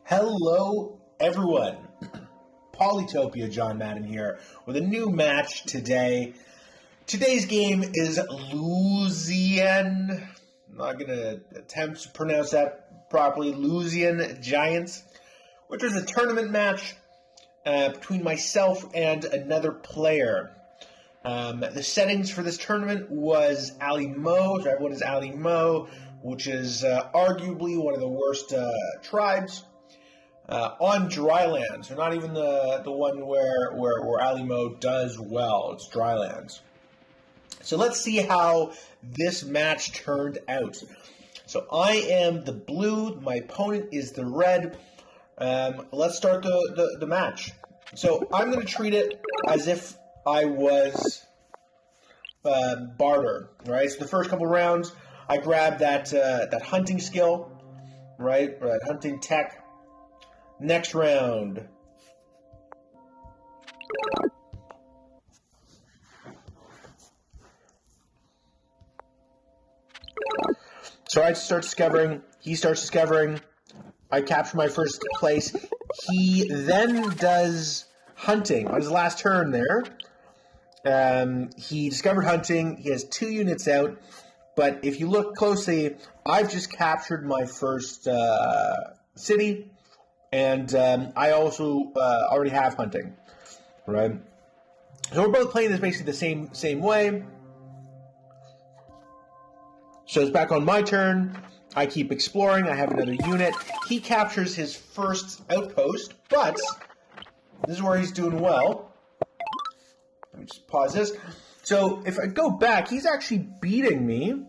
Hello, everyone. Polytopia John Madden here with a new match today. Today's game is Lusian. I'm not going to attempt to pronounce that properly. Lusian Giants, which is a tournament match between myself and another player. The settings for this tournament was Ali Mo. So everyone is Ali Mo, which is arguably one of the worst tribes. On drylands, so not even the one where Ali Mo does well. It's drylands. So let's see how this match turned out. So I am the blue. My opponent is the red. Let's start the match. So I'm going to treat it as if I was Bardur, right? So the first couple rounds, I grabbed that hunting skill, right? Or that hunting tech. Next round. So I start discovering, he starts discovering, I capture my first place. He then does hunting on his last turn there. He discovered hunting, he has 2 units out, but if you look closely, I've just captured my first city. And I also already have hunting, right? So we're both playing this basically the same way. So it's back on my turn. I keep exploring. I have another unit. He captures his first outpost, but this is where he's doing well. Let me just pause this. So if I go back, he's actually beating me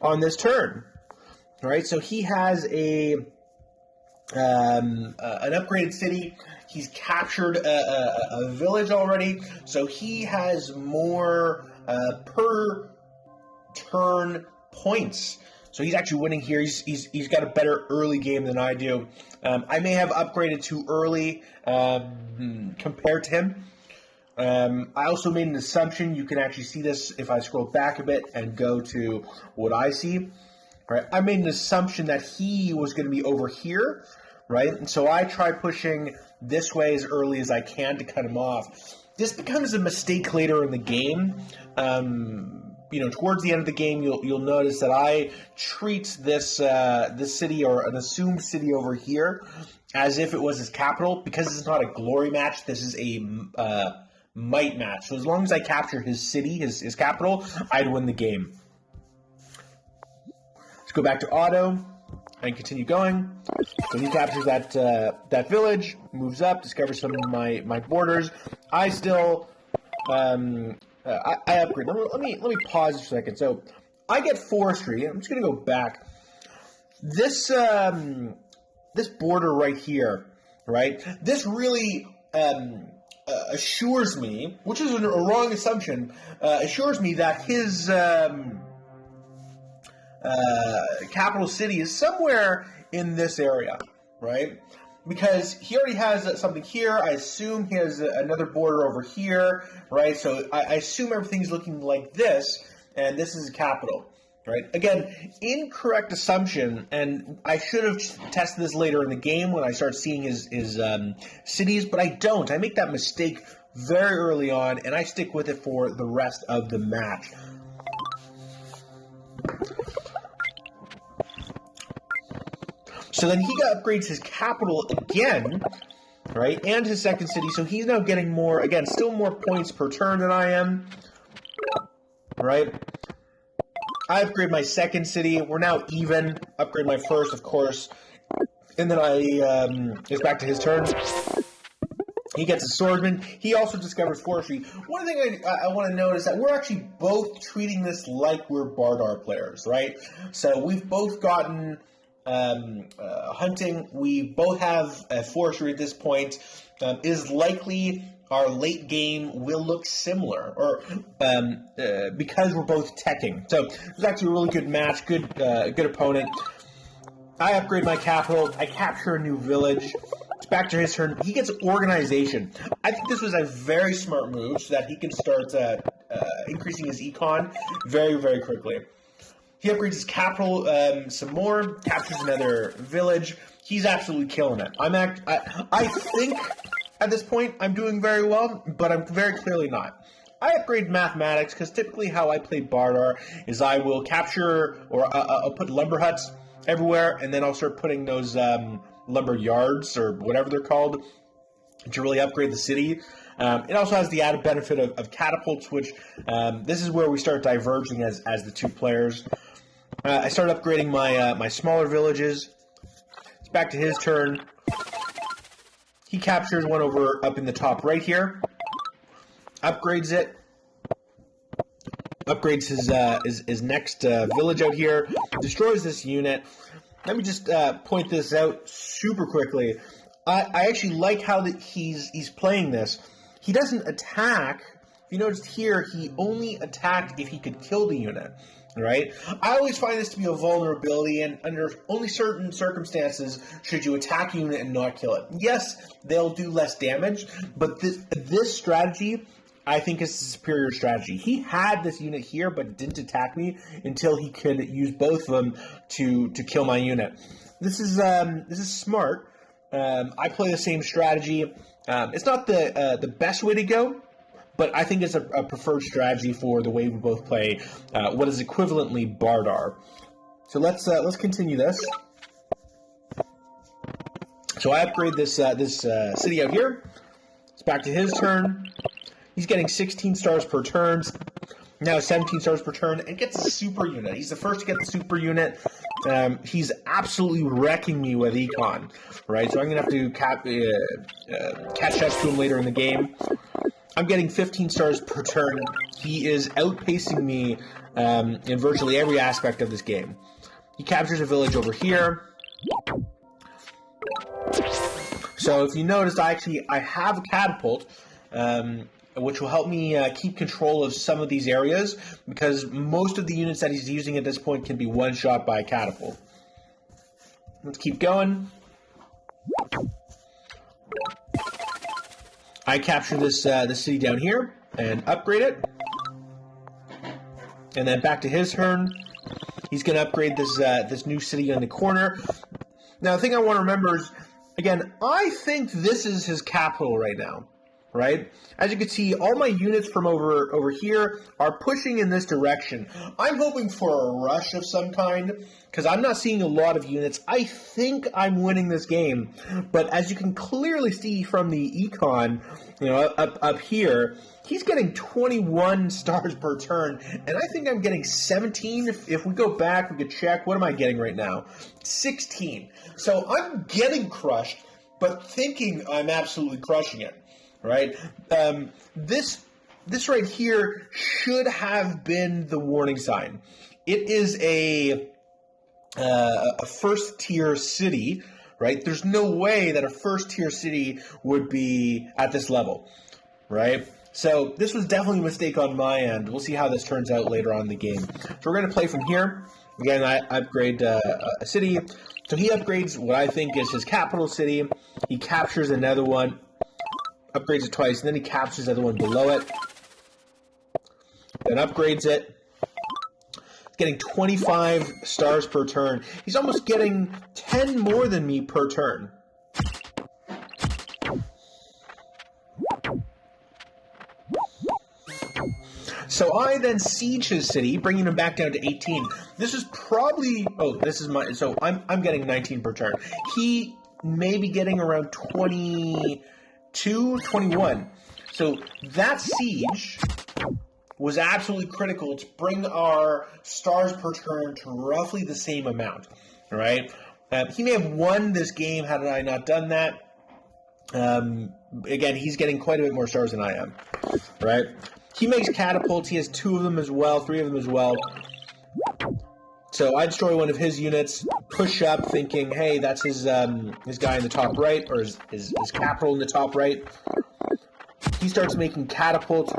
on this turn, right? So he has an upgraded city. He's captured a village already, so he has more per turn points. So he's actually winning here. He's got a better early game than I do. I may have upgraded too early compared to him. I also made an assumption. You can actually see this if I scroll back a bit and go to what I see. Right, I made an assumption that he was going to be over here, right? And so I try pushing this way as early as I can to cut him off. This becomes a mistake later in the game. Towards the end of the game, you'll notice that I treat this city or an assumed city over here as if it was his capital. Because this is not a glory match, this is a might match. So as long as I capture his city, his capital, I'd win the game. Go back to auto and continue going. So he captures that village, moves up, discovers some of my borders. I still I upgrade. Let me pause for a second. So I get forestry. I'm just gonna go back. This this border right here, right? This really assures me, which is a wrong assumption, assures me that his capital city is somewhere in this area, right? Because he already has something here. I assume he has another border over here, right? So I assume everything's looking like this, and this is a capital, right? Again, incorrect assumption, and I should have tested this later in the game when I start seeing his cities, but I don't. I make that mistake very early on, and I stick with it for the rest of the match. So then he upgrades his capital again, right, and his second city. So he's now getting more, again, still more points per turn than I am, right? I upgrade my second city. We're now even. Upgrade my first, of course. And then it's back to his turn. He gets a swordsman. He also discovers forestry. One thing I want to note is that we're actually both treating this like we're Bardur players, right? So we've both gotten hunting. We both have forestry at this point. Is likely our late game will look similar, or because we're both teching. So it's actually a really good match. Good opponent. I upgrade my capital. I capture a new village. It's back to his turn. He gets organization. I think this was a very smart move so that he can start increasing his econ very, very quickly. He upgrades his capital some more, captures another village. he's absolutely killing it. I think at this point I'm doing very well, but I'm very clearly not. I upgrade mathematics because typically how I play Bardur is I will capture, or I'll put lumber huts everywhere, and then I'll start putting those lumber yards, or whatever they're called, to really upgrade the city. It also has the added benefit of catapults, which this is where we start diverging as the two players. I started upgrading my smaller villages. It's back to his turn. He captures one up in the top right here. Upgrades it. Upgrades his next village out here. Destroys this unit. Let me just point this out super quickly. I actually like how he's playing this. He doesn't attack. If you noticed here, he only attacked if he could kill the unit. Right? I always find this to be a vulnerability, and under only certain circumstances should you attack a unit and not kill it. Yes, they'll do less damage, but this strategy, I think, is the superior strategy. He had this unit here, but didn't attack me until he could use both of them to kill my unit. This is smart. I play the same strategy. It's not the best way to go, but I think it's a preferred strategy for the way we both play what is equivalently Bardur. So let's continue this. So I upgrade this city out here. It's back to his turn. He's getting 16 stars per turn. Now 17 stars per turn, and gets a super unit. He's the first to get the super unit. He's absolutely wrecking me with econ, right? So I'm going to have to catch up to him later in the game. I'm getting 15 stars per turn. He is outpacing me in virtually every aspect of this game. He captures a village over here. So if you noticed, I have a catapult, which will help me keep control of some of these areas, because most of the units that he's using at this point can be one-shot by a catapult. Let's keep going. I capture this city down here and upgrade it. And then back to his turn. He's going to upgrade this new city in the corner. Now, the thing I want to remember is, again, I think this is his capital right now, right? As you can see, all my units from over here are pushing in this direction. I'm hoping for a rush of some kind, because I'm not seeing a lot of units. I think I'm winning this game, but as you can clearly see from the econ, up here, he's getting 21 stars per turn, and I think I'm getting 17. If we go back, we could check. What am I getting right now? 16. So I'm getting crushed, but thinking I'm absolutely crushing it. Right? This right here should have been the warning sign. It is a first tier city, right? There's no way that a first tier city would be at this level, right? So this was definitely a mistake on my end. We'll see how this turns out later on in the game. So we're going to play from here. Again, I upgrade a city. So he upgrades what I think is his capital city. He captures another one. Upgrades it twice, and then he captures the other one below it. Then upgrades it. Getting 25 stars per turn. He's almost getting 10 more than me per turn. So I then siege his city, bringing him back down to 18. This is probably... Oh, this is my... So I'm getting 19 per turn. He may be getting around 22, 21. So that siege was absolutely critical to bring our stars per turn to roughly the same amount. All right? He may have won this game had I not done that. Again, he's getting quite a bit more stars than I am. Right? He makes catapults. He has 2 of them as well, 3 of them as well. So I destroy one of his units, push up, thinking, hey, that's his guy in the top right, or his capital in the top right. He starts making catapults.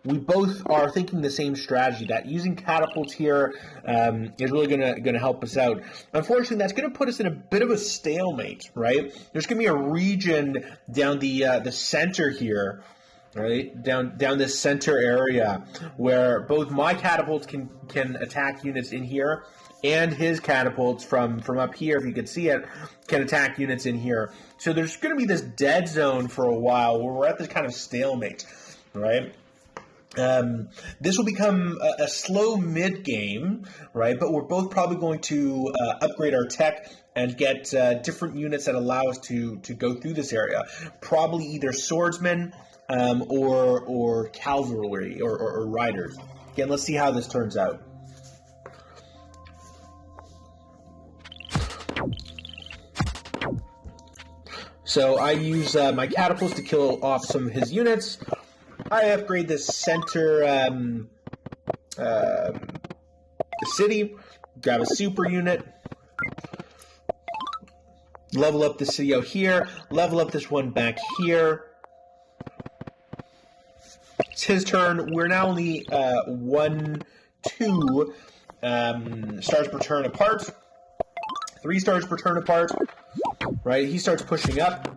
We both are thinking the same strategy, that using catapults here is really gonna help us out. Unfortunately, that's gonna put us in a bit of a stalemate, right? There's gonna be a region down the center here, right, down this center area, where both my catapults can attack units in here, and his catapults from up here, if you can see it, can attack units in here. So there's going to be this dead zone for a while where we're at this kind of stalemate, right? This will become a slow mid-game, right? But we're both probably going to upgrade our tech and get different units that allow us to go through this area. Probably either swordsmen or cavalry or riders. Again, let's see how this turns out. So I use my catapults to kill off some of his units. I upgrade this center city, grab a super unit, level up the city out here, level up this one back here. It's his turn. We're now only 1, 2 stars per turn apart. 3 stars per turn apart. Right? He starts pushing up.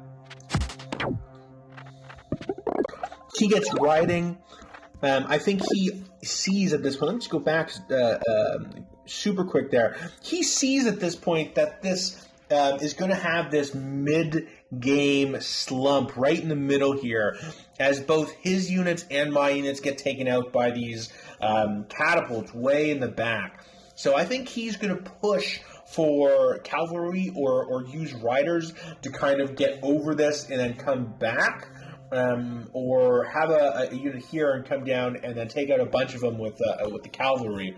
He gets riding. I think he sees at this point. Let me just go back super quick there. He sees at this point that this is going to have this mid-game slump right in the middle here, as both his units and my units get taken out by these catapults way in the back. So I think he's going to push for cavalry or use riders to kind of get over this and then come back, or have a unit here and come down and then take out a bunch of them with the cavalry.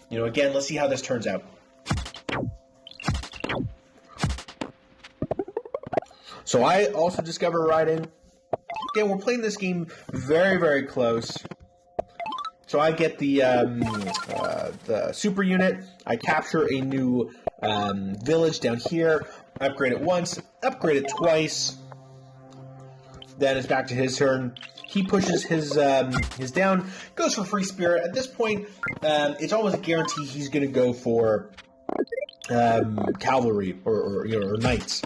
You know, again, let's see how this turns out. So I also discover riding. Again, we're playing this game very, very close. So I get the super unit. I capture a new village down here. Upgrade it once. Upgrade it twice. Then it's back to his turn. He pushes his down. Goes for free spirit. At this point, it's almost a guarantee he's going to go for cavalry or knights.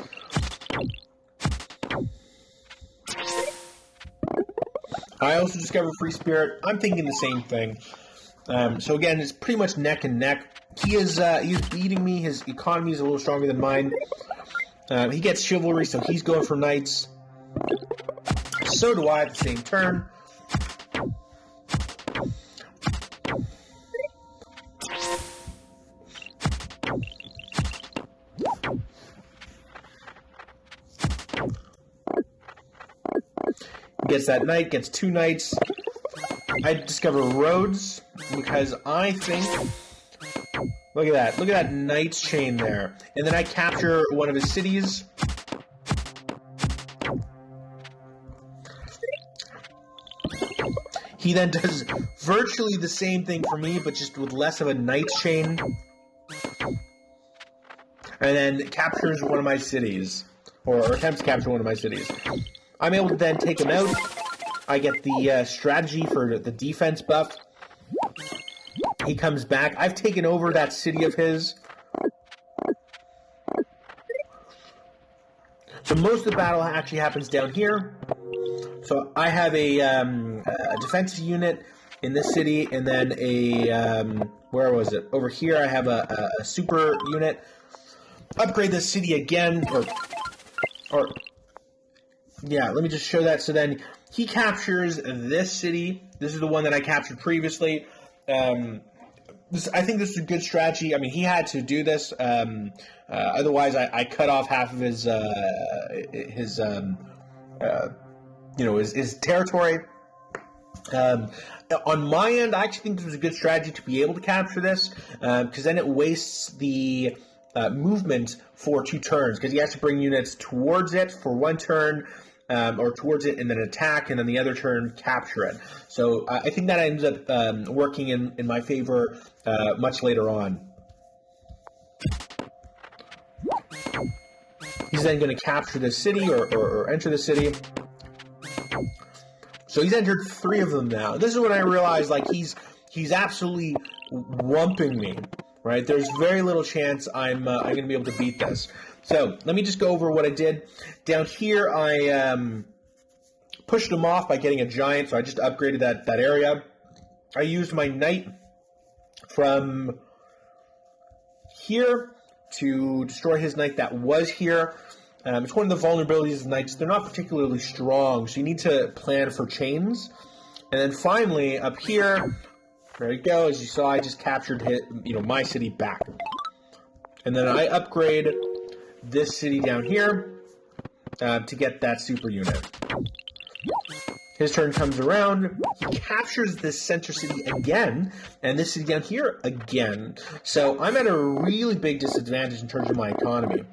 I also discover free spirit. I'm thinking the same thing. So again, it's pretty much neck and neck. He's beating me. His economy is a little stronger than mine. He gets chivalry, so he's going for knights. So do I at the same turn. Gets that knight, gets 2 knights. I discover roads because I think, look at that knight's chain there. And then I capture one of his cities. He then does virtually the same thing for me, but just with less of a knight's chain. And then captures one of my cities, or attempts to capture one of my cities. I'm able to then take him out. I get the strategy for the defense buff. He comes back. I've taken over that city of his. So most of the battle actually happens down here. So I have a defensive unit in this city, and then where was it? Over here I have a super unit. Upgrade this city again, or yeah, let me just show that. So then he captures this city. This is the one that I captured previously. I think this is a good strategy. I mean, he had to do this. Otherwise, I cut off half of his territory. On my end, I actually think this was a good strategy to be able to capture this, because then it wastes the movement for 2 turns, because he has to bring units towards it for 1 turn, or towards it and then attack, and then the other turn capture it. So I think that ends up working in my favor much later on. He's then going to capture this city or enter the city. So he's entered 3 of them now. This is when I realized, like, he's absolutely whumping me, right? There's very little chance I'm going to be able to beat this. So let me just go over what I did. Down here, I pushed him off by getting a giant, so I just upgraded that area. I used my knight from here to destroy his knight that was here. It's one of the vulnerabilities of knights. They're not particularly strong, so you need to plan for chains. And then finally, up here, there you go. As you saw, I just captured my city back. And then I upgrade this city down here to get that super unit. His turn comes around. He captures this center city again, and this city down here again. So I'm at a really big disadvantage in terms of my economy.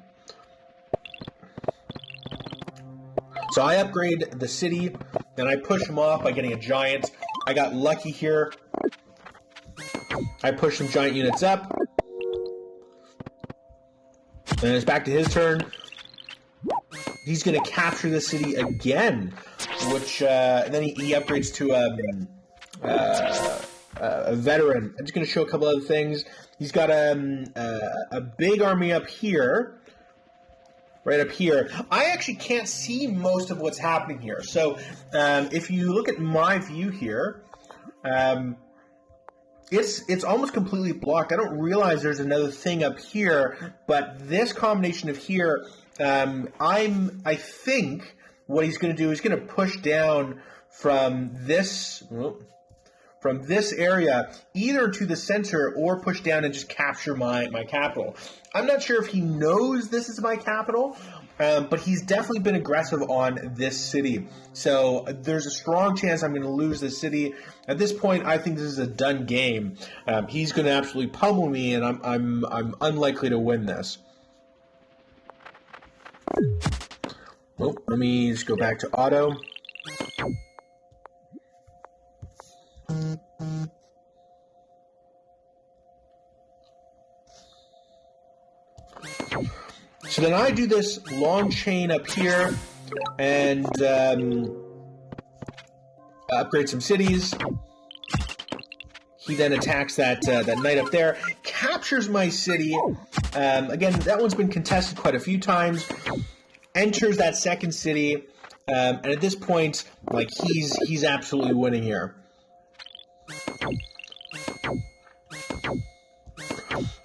So I upgrade the city, and I push him off by getting a giant. I got lucky here. I push some giant units up. And it's back to his turn. He's going to capture the city again, which and then he upgrades to a veteran. I'm just going to show a couple other things. He's got a big army up here. Right up here. I actually can't see most of what's happening here. So if you look at my view here, it's almost completely blocked. I don't realize there's another thing up here, but this combination of here, I think what he's going to do is going to push down from this area either to the center or push down and just capture my capital. I'm not sure if he knows this is my capital, but he's definitely been aggressive on this city. So there's a strong chance I'm going to lose this city. At this point, I think this is a done game. He's going to absolutely pummel me, and I'm unlikely to win this. Well, let me just go back to auto. So then I do this long chain up here and upgrade some cities. He then attacks that knight up there, captures my city. Again, that one's been contested quite a few times. Enters that second city, and at this point, like he's absolutely winning here.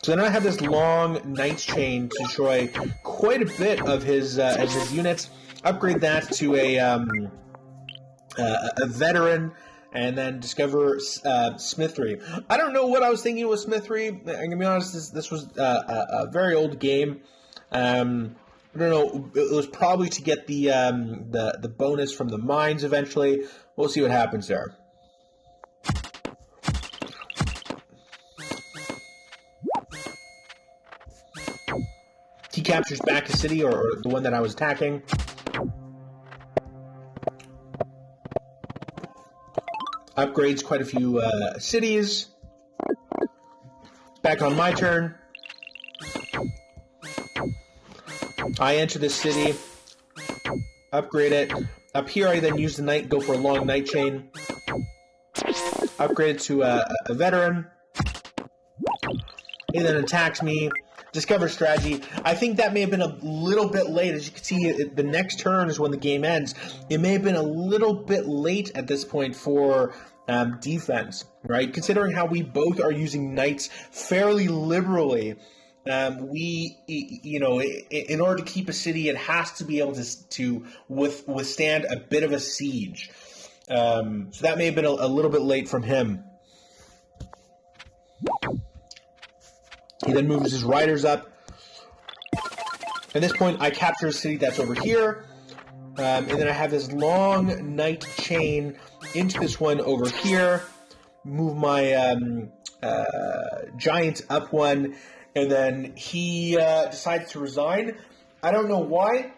So then I have this long knight's chain to destroy quite a bit of his units. Upgrade that to a veteran, and then discover Smithery. I don't know what I was thinking with Smithery. I'm gonna be honest. This was a very old game. I don't know. It was probably to get the bonus from the mines eventually. We'll see what happens there. He captures back a city, or the one that I was attacking. Upgrades quite a few cities. Back on my turn. I enter this city. Upgrade it. Up here, I then use the knight, go for a long knight chain. Upgrade it to a veteran. He then attacks me. Discover strategy. I think that may have been a little bit late. As you can see, the next turn is when the game ends. It may have been a little bit late at this point for defense, right? Considering how we both are using knights fairly liberally, in order to keep a city, it has to be able to withstand a bit of a siege. So that may have been a little bit late from him. He then moves his riders up. At this point, I capture a city that's over here. And then I have this long knight chain into this one over here. Move my giant up one. And then he decides to resign. I don't know why.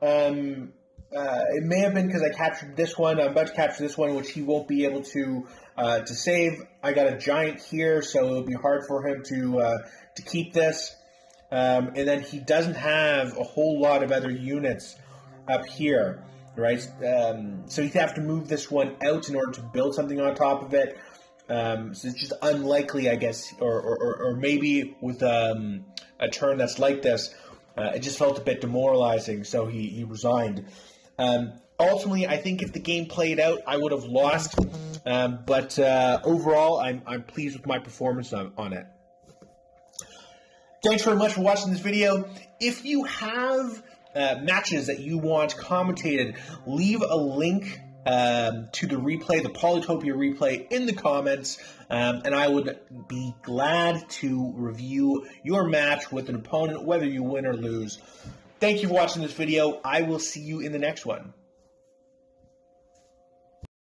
It may have been because I captured this one. I'm about to capture this one, which he won't be able to save. I got a giant here, so it'll be hard for him to keep this. And then he doesn't have a whole lot of other units up here, right? So he'd have to move this one out in order to build something on top of it. So it's just unlikely, I guess, or maybe with a turn that's like this, it just felt a bit demoralizing, so he resigned. Ultimately, I think if the game played out, I would have lost. But overall, I'm pleased with my performance on it. Thanks very much for watching this video. If you have matches that you want commentated, leave a link to the replay, the Polytopia replay, in the comments, and I would be glad to review your match with an opponent, whether you win or lose. Thank you for watching this video. I will see you in the next one.